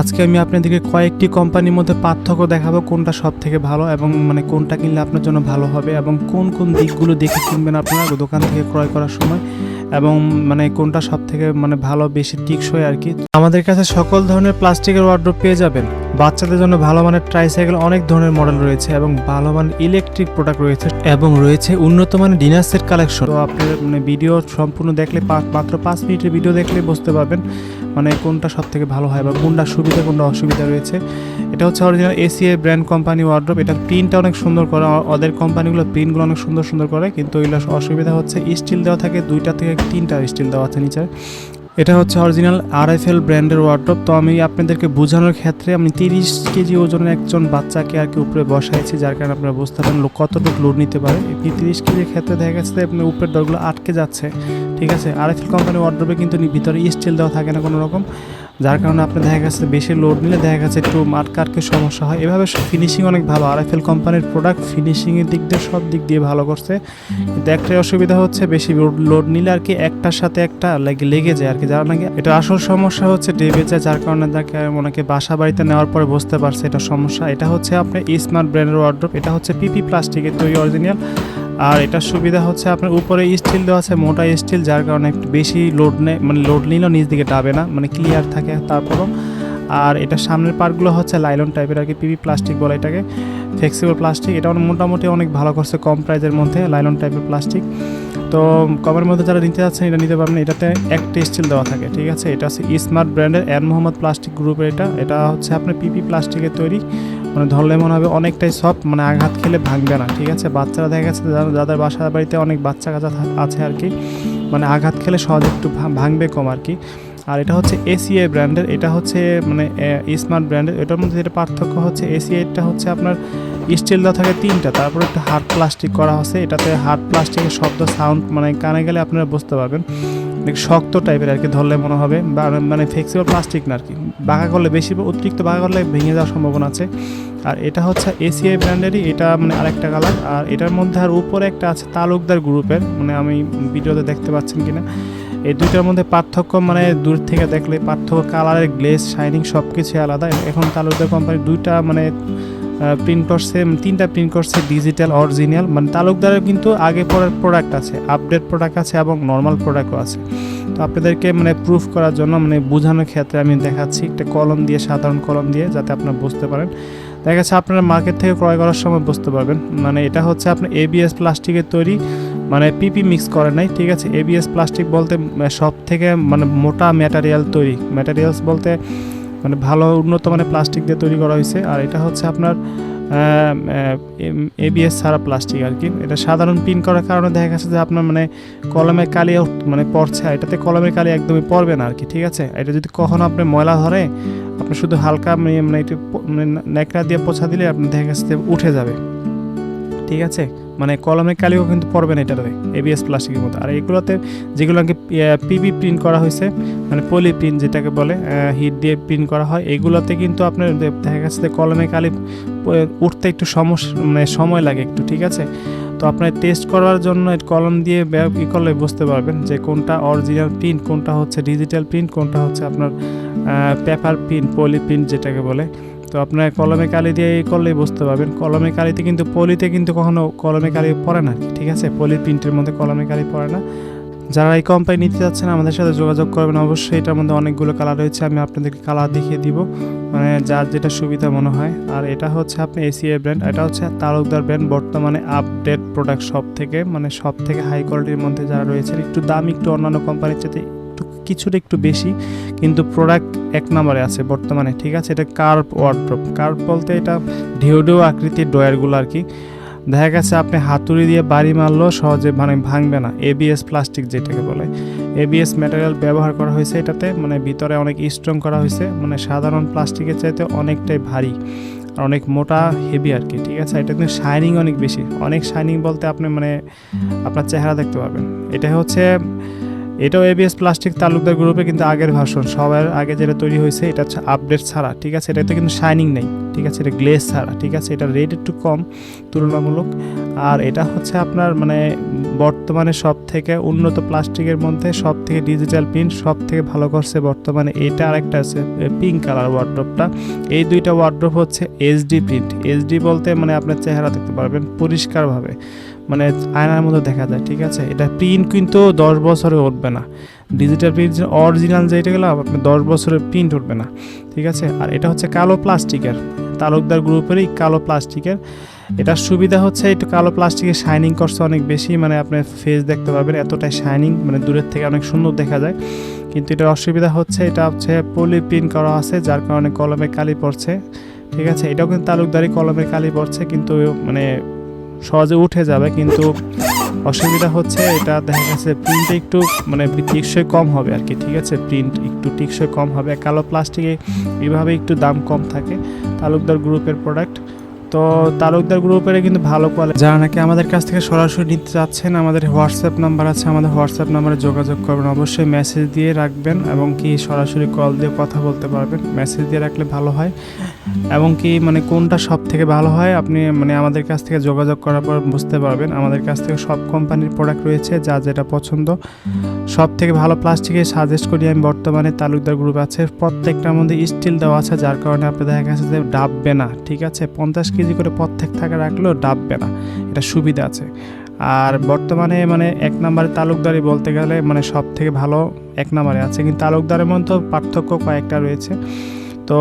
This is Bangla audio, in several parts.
আজকে আমি আপনাদেরকে কয়েকটি কোম্পানির মধ্যে পার্থক্য দেখাবো কোনটা সবথেকে ভালো এবং কোনটা কিনলে আপনার জন্য ভালো হবে এবং কোন কোন দিকগুলো দেখে কিনবেন আপনারা দোকান থেকে ক্রয় করার সময় এবং কোনটা সবথেকে ভালো বেশি টিকসই আর কি। আমাদের কাছে সকল ধরনের প্লাস্টিকের ওয়ার্ড্রোব পেয়ে যাবেন। বাচ্চাদের জন্য ভালো মানের ট্রাইসাইকেল অনেক ধরনের মডেল রয়েছে এবং ভালো মানের ইলেকট্রিক প্রোডাক্ট রয়েছে এবং রয়েছে উন্নত মানের ডিনার সেট কালেকশন। তো আপনার ভিডিও সম্পূর্ণ দেখলে মাত্র 5 মিনিটের ভিডিও দেখলে বুঝতে পারবেন কোনটা সবথেকে ভালো হয় বা কোনটা সুবিধা কোনটা অসুবিধা রয়েছে। এটা হচ্ছে original ACI brand company wardrobe. এটার প্রিন্টটা অনেক সুন্দর করে, ওদের কোম্পানিগুলো প্রিন্টগুলো অনেক সুন্দর সুন্দর করে, কিন্তু এগুলো অসুবিধা হচ্ছে স্টিল দেওয়া থাকে 2টা থেকে 3টা স্টিল দেওয়া আছে নিচে। এটা হচ্ছে অরিজিনাল RFL ব্র্যান্ডের ওয়ার্ড্রোব। তো আমি আপনাদেরকে বোঝানোর ক্ষেত্রে আমি 30 কেজি ওজনের একজন বাচ্চাকে আর কি উপরে বসাইছি, যার কারণে আপনারা বুঝতে পারেন কতটুকু লোড নিতে পারে। এই 30 কেজির ক্ষেত্রে দেখা গেছে আপনার উপরের ডরগুলো আটকে যাচ্ছে, ঠিক আছে। RFL কোম্পানির ওয়ার্ড্রোবে কিন্তু ভিতরে স্টিল দেওয়া থাকে না কোনো রকম, যার কারণে আপনার দেখা গেছে বেশি লোড নিলে দেখা গেছে একটু আটকে সমস্যা হয়। এভাবে ফিনিশিং অনেক ভালো, RFL কোম্পানির প্রোডাক্ট ফিনিশিংয়ের দিক দিয়ে সব দিক দিয়ে ভালো করছে, কিন্তু একটাই অসুবিধা হচ্ছে বেশি লোড নিলে আর কি একটার সাথে একটা লেগে যায় আর কি, যারা নাকি এটা আসল সমস্যা হচ্ছে ডেবে যায়, যার কারণে তাকে অনেকে বাসা বাড়িতে নেওয়ার পরে বুঝতে পারছে এটা সমস্যা। এটা হচ্ছে আপনার স্মার্ট ব্র্যান্ডের ওয়ার্ড্রোব। এটা হচ্ছে PP প্লাস্টিকের তৈরি অরিজিনাল, আর এটার সুবিধা হচ্ছে আপনার উপরে স্টিল দেওয়া আছে, মোটা স্টিল, যার কারণে একটু বেশি লোড নেয়, লোড নিলেও নিচ দিকে ডাবে না, ক্লিয়ার থাকে তারপরও। আর এটার সামনের পার্টগুলো হচ্ছে লাইলন টাইপের আর কি, PP প্লাস্টিক বলে এটাকে, ফ্লেক্সিবল প্লাস্টিক। এটা মোটামুটি অনেক ভালো করছে কম প্রাইজের মধ্যে, লাইলন টাইপের প্লাস্টিক। তো কমের মধ্যে যারা নিতে যাচ্ছেন এটা নিতে পারবেন। এটাতে একটা স্টিল দেওয়া থাকে, ঠিক আছে। এটা হচ্ছে স্মার্ট ব্র্যান্ডের এন মোহাম্মদ প্লাস্টিক গ্রুপের। এটা হচ্ছে আপনার PP প্লাস্টিকের তৈরি, ধরলে মনে হবে অনেকটাই সফট, আঘাত খেলে ভাঙবে না, ঠিক আছে। বাচ্চারা দেখা গেছে যাদের বাসা বাড়িতে অনেক বাচ্চা কাচ্চা আছে আর কি, আঘাত খেলে সহজে একটু ভাঙবে কম আর কি। আর এটা হচ্ছে এসিআই ব্র্যান্ডের, এটা হচ্ছে স্মার্ট ব্র্যান্ডের। এটার মধ্যে যেটা পার্থক্য হচ্ছে এসিআইটা হচ্ছে আপনার স্টিল দেওয়া থাকে 3টা, তারপর একটু হার্ড প্লাস্টিক করা হচ্ছে। এটাতে হার্ড প্লাস্টিকের শব্দ সাউন্ড কানে গেলে আপনারা বুঝতে পারবেন শক্ত টাইপের আর কি, ধরলে মনে হবে ফ্লেক্সিবল প্লাস্টিক না আর কি, বাঁকা করলে বেশি অতিরিক্ত বাঁকা করলে ভেঙে যাওয়ার সম্ভাবনা আছে। আর এটা হচ্ছে এসিআই ব্র্যান্ডেরই, এটা আরেকটা কালার। আর এটার মধ্যে আর উপরে একটা আছে তালুকদার গ্রুপের, আমি ভিডিওতে দেখতে পাচ্ছেন কিনা। এই দুইটার মধ্যে পার্থক্য দূর থেকে দেখলে পার্থক্য, কালারের গ্লেজ শাইনিং সব কিছু আলাদা। এখন তালুকদার কোম্পানি দুইটা প্রিন্ট করছে, 3টা প্রিন্ট করছে ডিজিটাল অরিজিনাল। তালুকদারের কিন্তু আগে পরের প্রোডাক্ট আছে, আপডেট প্রোডাক্ট আছে এবং নর্মাল প্রোডাক্টও আছে। তো আপনাদেরকে প্রুফ করার জন্য বোঝানোর ক্ষেত্রে আমি দেখাচ্ছি একটা কলম দিয়ে, সাধারণ কলম দিয়ে, যাতে আপনারা বুঝতে পারেন। দেখা গেছে আপনারা মার্কেট থেকে ক্রয় করার সময় বুঝতে পারবেন। এটা হচ্ছে আপনার ABS প্লাস্টিকের তৈরি, PP মিক্স করে নাই, ঠিক আছে। ABS প্লাস্টিক বলতে সব থেকে মোটা ম্যাটেরিয়াল তৈরি, ম্যাটেরিয়ালস বলতে ভালো উন্নত মানের প্লাস্টিক দিয়ে তৈরি করা হয়েছে। আর এটা হচ্ছে আপনার ABS ছাড়া প্লাস্টিক আর কি। এটা সাধারণ প্রিন্ট করার কারণে দেখা গেছে যে আপনার কলমের কালি পড়ছে, এটাতে কলমের কালি একদমই পড়বে না আর কি, ঠিক আছে। এটা যদি কখনো আপনি ময়লা ধরে, আপনি শুধু হালকা একটু ন্যাকড়া দিয়ে পোছা দিলে আপনি দেখা গেছে যে উঠে যাবে, ঠিক আছে। কলমের কালিও কিন্তু পড়বে না এটাতে, ABS প্লাস্টিকের মতো। আর এগুলোতে যেগুলো আর কি PP প্রিন্ট করা হয়েছে, পলি প্রিন্ট যেটাকে বলে, হিট দিয়ে প্রিন্ট করা হয়, এগুলোতে কিন্তু আপনার দেখা গেছে যে কলমের কালি উঠতে একটু সময় লাগে একটু, ঠিক আছে। তো আপনার টেস্ট করার জন্য কলম দিয়ে করলে বুঝতে পারবেন যে কোনটা অরিজিনাল প্রিন্ট, কোনটা হচ্ছে ডিজিটাল প্রিন্ট, কোনটা হচ্ছে আপনার পেপার প্রিন্ট, পলি প্রিন্ট যেটাকে বলে। তো আপনার কলমে কালি দিয়ে করলেই বুঝতে পারবেন। কলমে কালিতে কিন্তু পলিতে কিন্তু কখনো কলমে কালি পড়ে না, ঠিক আছে। পলি প্রিন্টের মধ্যে কলমে কালি পড়ে না। যারা এই কোম্পানি নিতে যাচ্ছেন আমাদের সাথে যোগাযোগ করবেন অবশ্যই। এটার মধ্যে অনেকগুলো কালার রয়েছে, আমি আপনাদেরকে কালার দেখিয়ে দিব, যার যেটা সুবিধা মনে হয়। আর এটা হচ্ছে আপনি এসিআই ব্র্যান্ড, এটা হচ্ছে তালুকদার ব্র্যান্ড, বর্তমানে আপডেট প্রোডাক্ট সব থেকে হাই কোয়ালিটির মধ্যে যারা রয়েছে। একটু দাম একটু অন্যান্য কোম্পানির চাইতে কিছুটা একটু বেশি, কিন্তু প্রোডাক্ট 1 নম্বরে আছে বর্তমানে, ঠিক আছে। এটা কার্ভ ওয়ার্ড্রোব। কার্ভ বলতে এটা ঢেউ আকৃতির ডয়ারগুলো আর কি, দেখা গেছে আপনি হাতুড়ি দিয়ে বাড়ি মারলেও সহজে ভাঙবে না। ABS প্লাস্টিক যেটাকে বলে, ABS ম্যাটেরিয়াল ব্যবহার করা হয়েছে এটাতে, ভিতরে অনেক স্ট্রং করা হয়েছে, সাধারণ প্লাস্টিকের চাইতে অনেকটাই ভারী আর অনেক মোটা, হেভি আর কি, ঠিক আছে। এটা কিন্তু শাইনিং অনেক বেশি, অনেক শাইনিং বলতে আপনি আপনার চেহারা দেখতে পারবেন। এটাও ABS প্লাস্টিক তালুকদার গ্রুপে, কিন্তু আগের ভার্সন, সবার আগে যেটা তৈরি হয়েছে এটা হচ্ছে আপডেট ছাড়া, ঠিক আছে। এটাতে কিন্তু শাইনিং নেই, ঠিক আছে, এটা গ্লেজ ছাড়া, ঠিক আছে, এটা রেট একটু কম তুলনামূলক। আর এটা হচ্ছে আপনার মানে বর্তমানে সব থেকে উন্নত প্লাস্টিকের মধ্যে সব থেকে ডিজিটাল প্রিন্ট সব থেকে ভালো করছে বর্তমানে এটা। আরেকটা আছে পিঙ্ক কালার ওয়ার্ড্রপটা। এই দুইটা ওয়ার্ড্রপ হচ্ছে এইচডি প্রিন্ট। এইচডি বলতে মানে আপনার চেহারা দেখতে পারবেন পরিষ্কারভাবে, মানে আয়নার মধ্যে দেখা যায়, ঠিক আছে। এটা প্রিন্ট কিন্তু 10 বছরে উঠবে না। ডিজিটাল প্রিন্ট অরিজিনাল যেটা গেলে আপনি 10 বছরের প্রিন্ট উঠবে না, ঠিক আছে। আর এটা হচ্ছে কালো প্লাস্টিকের, তালুকদার গ্রুপেরই কালো প্লাস্টিকের। এটার সুবিধা হচ্ছে একটু কালো প্লাস্টিকের শাইনিং করছে অনেক বেশি, মানে আপনি ফেস দেখতে পাবেন এতটাই শাইনিং, মানে দূরের থেকে অনেক সুন্দর দেখা যায়। কিন্তু এটার অসুবিধা হচ্ছে এটা হচ্ছে পলি প্রিন্ট করা আছে, যার কারণে কলমে কালি পড়ছে, ঠিক আছে। এটাও কিন্তু তালুকদারি কলমের কালি পড়ছে, কিন্তু মানে সহজে উঠে যাবে, কিন্তু অসুবিধা হচ্ছে এটা দেখা গেছে প্রিন্টে একটু মানে টেকসই কম হবে আর কি, ঠিক আছে। প্রিন্ট একটু টেকসই কম হবে, কালো প্লাস্টিকে এইভাবে একটু দাম কম থাকে তালুকদার গ্রুপের প্রোডাক্ট। তো তালুকদার গ্রুপের কিন্তু ভালো কোয়ালিটি। যারা নাকি আমাদের কাছ থেকে সরাসরি নিতে চাচ্ছেন, আমাদের হোয়াটসঅ্যাপ নাম্বার আছে, আমাদের হোয়াটসঅ্যাপ নাম্বারে যোগাযোগ করবেন। অবশ্যই মেসেজ দিয়ে রাখবেন এবং কি সরাসরি কল দিয়ে কথা বলতে পারবেন, মেসেজ দিয়ে রাখলে ভালো হয়। এবং কি মানে কোনটা সব থেকে ভালো হয় আপনি মানে আমাদের কাছ থেকে যোগাযোগ করার পর বুঝতে পারবেন। আমাদের কাছ থেকে সব কোম্পানির প্রোডাক্ট রয়েছে, যা যেটা পছন্দ। সব থেকে ভালো প্লাস্টিকে সাজেস্ট করি আমি বর্তমানে তালুকদার গ্রুপ আছে। প্রত্যেকটার মধ্যে স্টিল দেওয়া আছে, যার কারণে আপনি দেখা গেছে যে ডাববে না, ঠিক আছে। 50 কেজি করে প্রত্যেক থাকে রাখলেও ডাববে না, এটা সুবিধা আছে। আর বর্তমানে মানে 1 নম্বরে তালুকদারি বলতে গেলে মানে সব থেকে ভালো 1 নম্বরে আছে, কিন্তু তালুকদারের মধ্যে পার্থক্য কয়েকটা রয়েছে। তো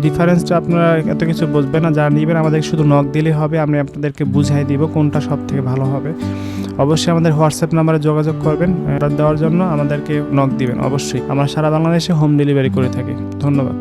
ডিফারেন্সটা আপনারা এত কিছু বুঝবেন না, যারা নেবেন আমাদের শুধু নক দিলেই হবে, আমি আপনাদেরকে বুঝাই দিব কোনটা সব থেকে ভালো হবে। অবশ্যই আমাদের হোয়াটসঅ্যাপ নাম্বারে যোগাযোগ করবেন, অর্ডার দেওয়ার জন্য আমাদেরকে নক দিবেন অবশ্যই। আমরা সারা বাংলাদেশে হোম ডেলিভারি করে থাকি। ধন্যবাদ।